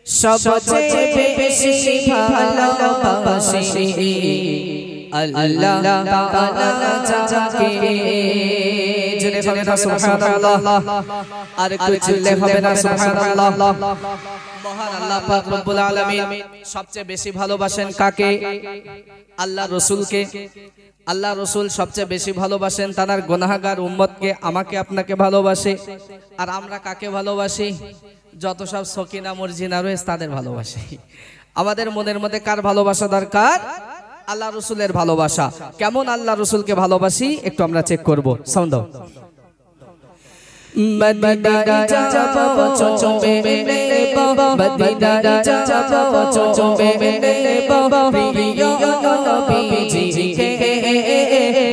সবচেয়ে বেশি ভালোবাসি আল্লাহ তাআলা যাকে জোরে হবে না সুবহানাল্লাহ আর একটু চিল্লে হবে না সুবহানাল্লাহ মহান আল্লাহ পাক রব্বুল আলামিন সবচেয়ে বেশি ভালোবাসেন কাকে আল্লাহ রাসূলকে আল্লাহ রাসূল সবচেয়ে বেশি ভালোবাসেন তার গুনাহগার উম্মতকে আমাকে আপনাকে ভালোবাসে আর আমরা কাকে ভালোবাসি যত সব সকিনা মর্জিনা রয়েছে তাদের ভালোবাসি আমাদের মনের মধ্যে কার ভালোবাসা দরকার আল্লাহ রাসূলের ভালোবাসা কেমন আল্লাহ রাসূলকে ভালোবাসি একটু আমরা চেক করব সাউন্ড দাও মদিনা যাব চচবে নেব মদিনা যাব চচবে নেব প্রিয় নবীজিকে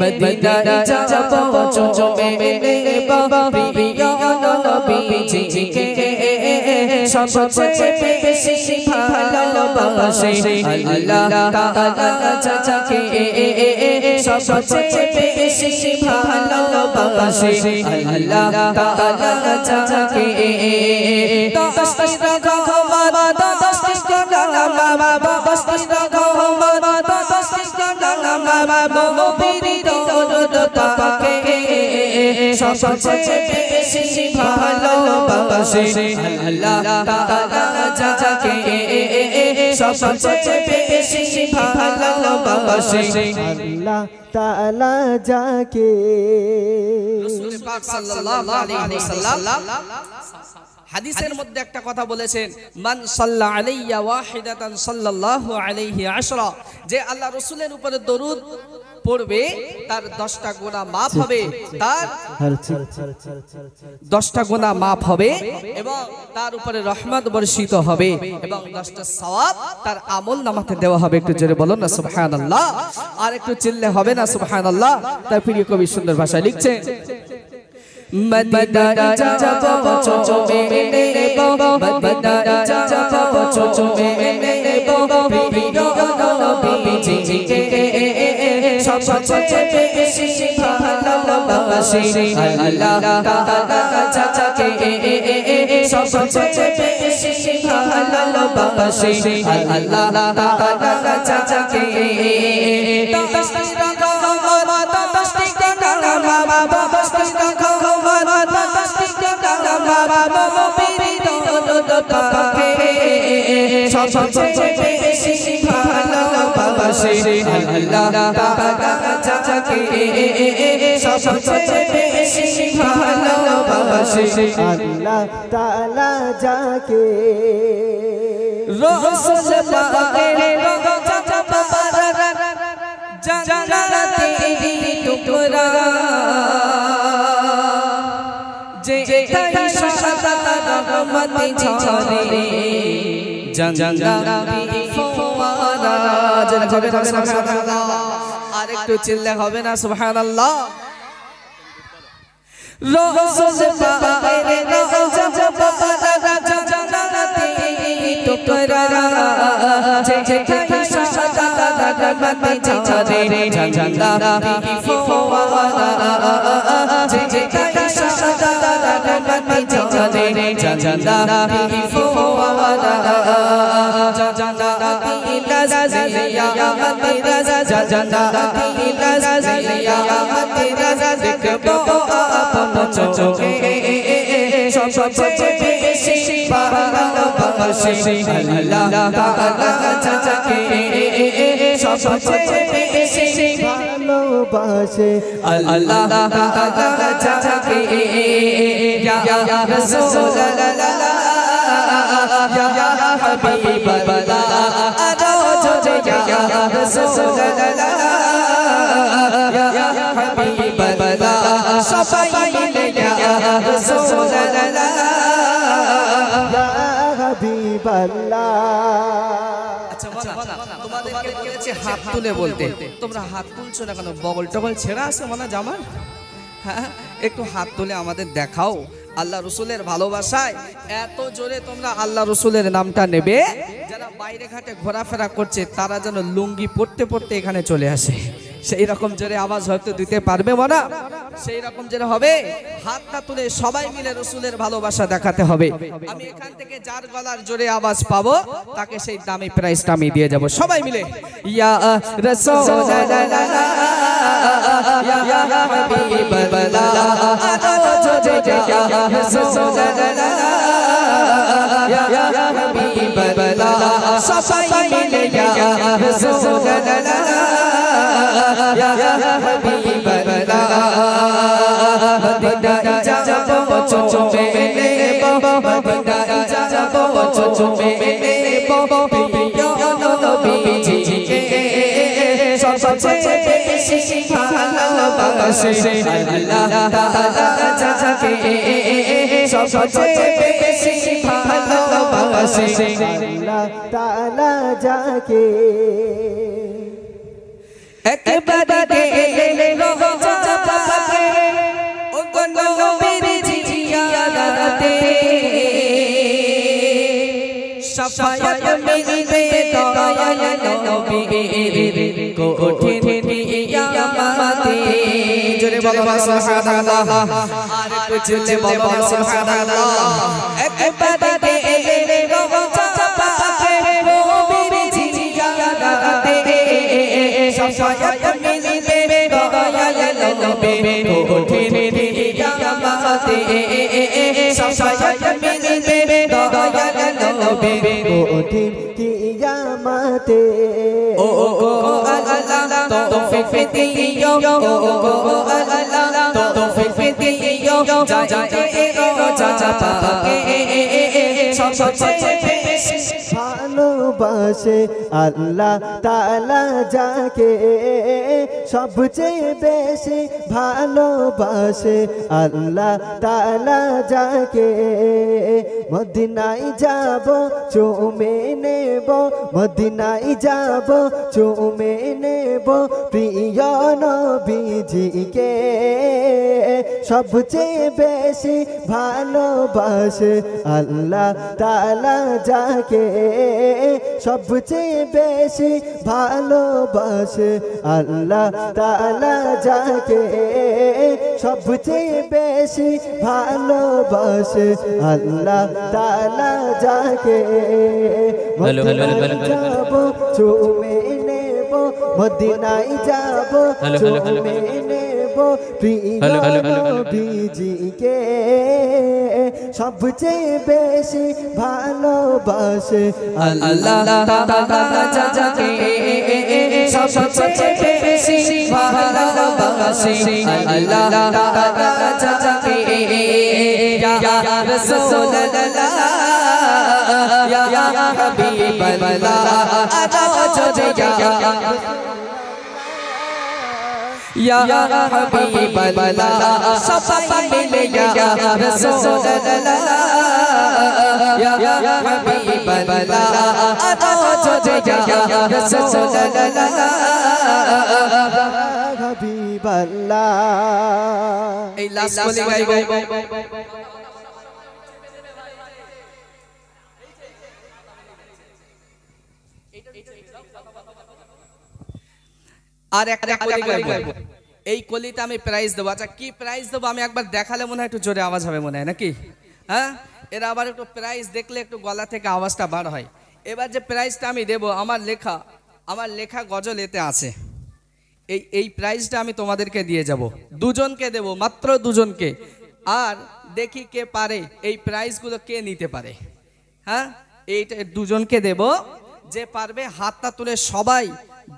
মদিনা যাব চচবে নেব প্রিয় নবীজিকে সবচেয়ে বেশি ভালোবাসি আল্লাহ তাআলা যাকে সবচেয়ে বেশি ভালোবাসি আল্লাহ তাআলা যাকে দস্তি রহমত দস্তি করলাম দস্তি রহমত দস্তি করলাম নবীর দরদ পাকে সবচেয়ে বেশি ভালোবাসি আল্লাহ তাআলা যাকে সবচেয়ে বেশি ভালোবাসি আল্লাহ তাআলা যাকে রাসূল পাক সাল্লাল্লাহু আলাইহি ওয়াসাল্লাম হাদিসের মধ্যে একটা কথা বলেছেন মান সাল্লা আলাইয়া ওয়াহিদাতান সাল্লাল্লাহু আলাইহি আশরা যে আল্লাহ রাসূলের উপরে দরুদ পড়বে তার 10টা গুনাহ maaf হবে তার 10টা গুনাহ maaf হবে এবং তার উপরে রহমত বর্ষিত হবে এবং 10টা সওয়াব তার আমলনামাতে দেওয়া হবে একটু জোরে বলুন না সুবহানাল্লাহ আর একটু চিল্লে হবে না সুবহানাল্লাহ তার প্রিয় কবি সুন্দর ভাষায় লিখছে মদিনা যাব চচবে নেব মদিনা যাব চচবে নেব প্রিয় নবীজিকে সবচেয়ে বেশি ভালোবাসি আল্লাহ তাআলা যাকে সবচেয়ে বেশি ভালোবাসি আল্লাহ তাআলা যাকে দস্তি রহমত দস্তি করলাম দস্তি রহমত দস্তি করলাম নবীর দরদ পাকে সবচেয়ে বেশি ভালোবাসি আল্লাহ তাআলা যাকে সবচেয়ে বেশি ভালোবাসি আল্লাহ তাআলা যাকে রাসূল পাকের রওজা মুবারক জান্নাতের টুকরা যে তাই সাদা রহমত ঝরে জান্নাতি ফওয়ারা জোরে হবে না সুবহানাল্লাহ আর একটু চিল্লা হবে না সুবহানাল্লাহ রাসূল পাকের রওজা মুবারক জান্নাতের টুকরা যে তাই সাদা রহমত ঝরে জান্নাতি ফওয়ারা যে তাই সাদা রহমত ঝরে জান্নাতি ফওয়ারা জান্নাতি লাজিয়া মতে রাজা জান্নাতি লাজিয়া মতে রাজা দেখবো আপন চোখে সবচেয়ে বেশি ভালোবাসি আল্লাহ তাআলা যাকে সবচেয়ে বেশি ভালোবাসে আল্লাহ তাআলা যাকে ইয়া রাসূলুল্লাহ ইয়া হাবিবাল্লাহ আরো জোরে ইয়া রাসূলুল্লাহ ইয়া হাবিবাল্লাহ সবাই মিলে ইয়া রাসূলুল্লাহ ইয়া হাবিবাল্লাহ আচ্ছা বলা তোমাদেরকে বলেছি হাত তুলে বলতে তোমরা হাত তুলছো না কেন বগল টগল ছেঁড়া আছে মানে জামার হ্যাঁ একটু হাত তুলে আমাদের দেখাও আল্লাহ রাসূলের ভালোবাসায় এত জোরে তোমরা আল্লাহ রাসূলের নামটা নেবে যারা বাইরে ঘাটে ঘোরাফেরা করছে তারা যেন লুঙ্গি পড়তে পড়তে এখানে চলে আসে সেই রকম জোরে আওয়াজ হয়তো দিতে পারবে না, সেই রকম জোরে হবে, হাতটা তুলে সবাই মিলে রাসূলের ভালোবাসা দেখাতে হবে। আমি এখান থেকে যার গলার জোরে আওয়াজ পাবো তাকে সেই দামি প্রাইজটা আমি দিয়ে যাব। সবাই মিলে ইয়া রাসূলুল্লাহ ইয়া হাবিবাল্লাহ আরো জোরে ইয়া রাসূলুল্লাহ ইয়া হাবিবাল্লাহ সবাই মিলে ইয়া রাসূলুল্লাহ ইয়া হাবিবাল্লাহ মদিনায় যাব চুমে নেব, মদিনায় যাব চুমে নেব, প্রিয় নবীজিকে সবচেয়ে বেশি ভালোবাসে আল্লাহ তাআলা যাকে সবচেয়ে বেশি ভালোবাসে আল্লাহ তাআলা যাকে একবারে গেলে রোজা পাবে ও নবীর জিয়ারতে শাফায়াত মিলবে দয়াল নবীর কঠিন কিয়ামতে। জোরে বলো সুবহানাল্লাহ, আর কুছলে বলো সুবহানাল্লাহ। একবারে গেলে রোজা পাবে নবীর জিয়ারতে শাফায়াত মিলবে দয়াল নবীর কঠিন কিয়ামতে। শাফায়াত মিলবে দয়াল নবীর কঠিন কিয়ামতে। ও আল্লাহ তৌফিক দিও, ও আল্লাহ তৌফিক দিও, যাতে রোজা পাকে সবচেয়ে বেশি ভালোবাসে আল্লাহ তাআলা যাকে সবচেয়ে বেশি ভালোবাসে আল্লাহ তাআলা যাকে। মদিনায় যাব চুমে নেব, মদিনায় যাব চুমে নেব, প্রিয় নবীজিকে সবচেয়ে বেশি ভালোবাসে আল্লাহ তাআলা যাকে সবচেয়ে বেশি ভালোবাসে আল্লাহ তাআলা যাকে সবচেয়ে বেশি ভালোবাসে আল্লাহ তাআলা যাকে। মদিনায় যাব চুমে নেব, মদিনায় যাব চুমে নেব, প্রিয় নবীজিকে সবচেয়ে বেশি ভালোবাসে আল্লাহ তাআলা যাকে সবচেয়ে বেশি ভালোবাসে আল্লাহ তাআলা যাকে ইয়া রাসূলুল্লাহ ইয়া হাবিবাল্লাহ আরো জোরে ইয়া হাবিবাল্লাহ সবাই মিলে ইয়া রাসূলুল্লাহ ইয়া হাবিবাল্লাহ আরো জোরে ইয়া রাসূলুল্লাহ হাবিবাল্লাহ। এই লাস্ট বলি গাইবো আর একটা কলি গাইবো। এই কলিটা আমি প্রাইজ দেবো। আচ্ছা কি প্রাইজ দেবো আমি একবার দেখালে মনে হয় একটু জোরে আওয়াজ হবে মনে হয় নাকি? হ্যাঁ, এরা আবার একটু প্রাইজ দেখলে একটু গলা থেকে আওয়াজটা বার হয়। এবার যে প্রাইজটা আমি দেবো আমার লেখা গজল এতে আছে। এই প্রাইজটা আমি তোমাদেরকে দিয়ে যাব, দুজনকে দেব, মাত্র দুজনকে। আর দেখি কে পারে এই প্রাইজগুলো কে নিতে পারে। হ্যাঁ, এইটা দুজনকে দেব, যে পারবে হাতটা তুলে সবাই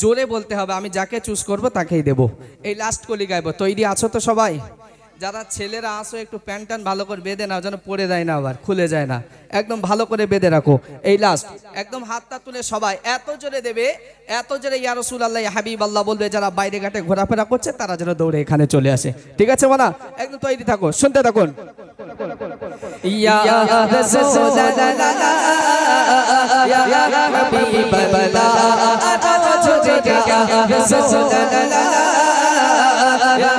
জোরে বলতে হবে আমি যাকে চুজ করব তাকেই দেব। এই লাস্ট কলি গাইবো। তৈরি আছো তো সবাই? যারা ছেলেরা আসো একটু প্যান্ট টান ভালো করে বেঁধে নাও, যেন পড়ে যায় না, আবার খুলে যায় না, একদম ভালো করে বেঁধে রাখো। এই লাস্ট একদম হাতটা তুলে সবাই এত জোরে দেবে, এত জোরে ইয়া রাসূলুল্লাহ ইয়া হাবিবাল্লাহ বলবে, যারা বাইরে ঘাটে ঘোরাফেরা করছে তারা যেন দৌড়ে এখানে চলে আসে। ঠিক আছে মানা? একদম তৈরি থাকো, শুনতে থাকুন। ইয়া রাসূলুল্লাহ ইয়া হাবিবাল্লাহ আরো জোরে ইয়া রাসূলুল্লাহ ইয়া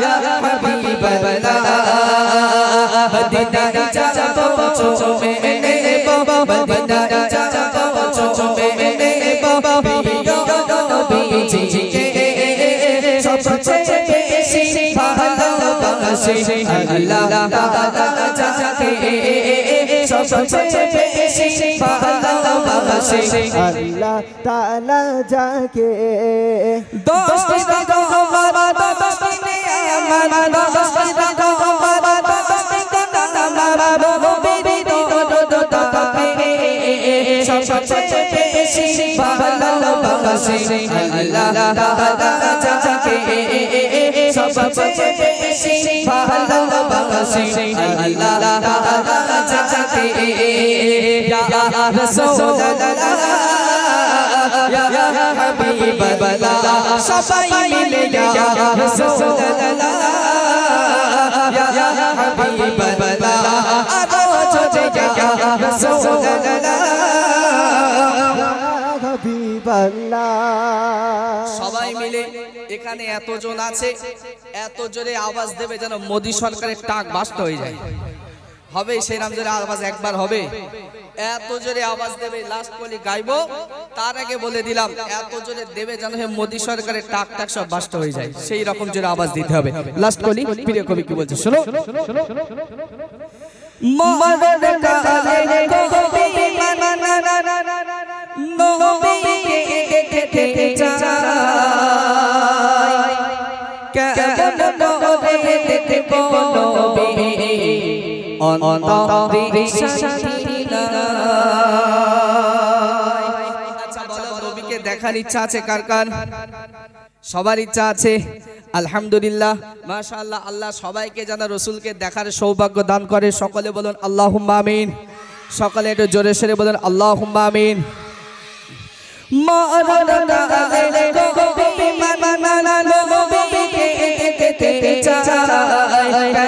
হাবিবাল্লাহ মদিনায় যাব চুমে নেব, মদিনায় যাব চুমে নেব, প্রিয় নবীজিকে সবচেয়ে বেশি ভালোবাসে আল্লাহ তাআলা যাকে সবচেয়ে বেশি ভালোবাসে আল্লাহ তাআলা যাকে দোস্তি আমার দোস্তি আমার দোস্তি আমার দোস্তি আমার নবীর দোস্তি সবচেয়ে বেশি ভালোবাসে আল্লাহ তাআলা যাকে সবচেয়ে বেশি ভালোবাসে আল্লাহ তাআলা যাকে ইয়া রাসূলুল্লাহ ইয়া হাবিবাল্লাহ সবাই মিলে ইয়া রাসূলুল্লাহ ইয়া হাবিবাল্লাহ আরো জোরে ইয়া রাসূলুল্লাহ সবাই মিলে এখানে এতজন আছে, এত জোরে আওয়াজ দেবে যেন মোদী সরকারের টাক বাস্ট হয়ে যায়। হবে সেই নাম জোরে আওয়াজ একবার হবে, এত জোরে আওয়াজ দেবে। লাস্ট কলি গাইবো, তার আগে বলে দিলাম এত জোরে দেবে যেন মোদী সরকারের টাক টাক সব বাস্ট হয়ে যায়, সেই রকম জোরে আওয়াজ দিতে হবে। লাস্ট কলি প্রিয় কবি কি বলছে শোনো। মরণ কালে কবি নবীকে দেখতে চাই, কেমন করে দেখব নবী অন্তরে শান্তি নাই। আচ্ছা বলো, নবীকে দেখার ইচ্ছা আছে কার কার? সবার ইচ্ছা আছে। আলহামদুলিল্লাহ, মাশাআল্লাহ। আল্লাহ সবাইকে যেন রাসূলকে দেখার সৌভাগ্য দান করে। সকলে বলুন আল্লাহুম্মা আমিন। সকলে একটু জোরে সোরে বলুন আল্লাহুম্মা আমিন। মরণ কালে কবি মানা নবীকে দেখতে চাই,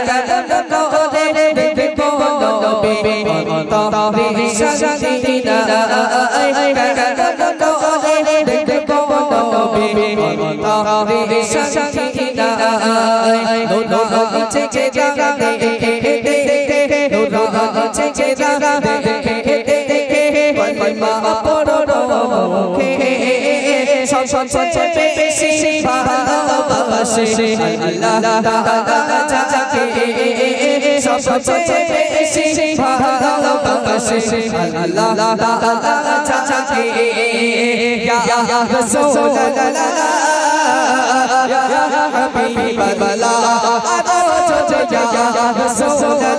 কেমন করে দেখব নবী অন্তরে শান্তি নাই, কেমন করে দেখব নবী অন্তরে শান্তি নাই। নূর চেয়ে জাগাতে নূর চেয়ে জাগাতে মা পড়ো মুখে সবচেয়ে বেশি ভালোবাসে আল্লাহ তাআলা যাকে সবচেয়ে বেশি ভালোবাসে আল্লাহ তাআলা যাকে ইয়া রাসূলুল্লাহ ইয়া হাবিবাল্লাহ আরো জোরে ইয়া রাসূলুল্লাহ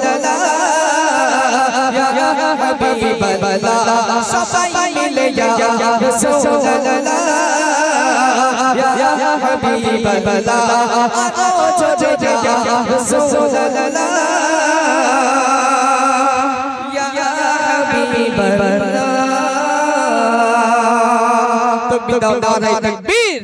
ইয়া হাবিবাল্লাহ সবাই মিলে ইয়া রাসূলুল্লাহ ইয়া হাবিবাল্লাহ আরো জোরে ইয়া রাসূলুল্লাহ ইয়া হাবিবাল্লাহ। তাকবীর, নারে তাকবীর।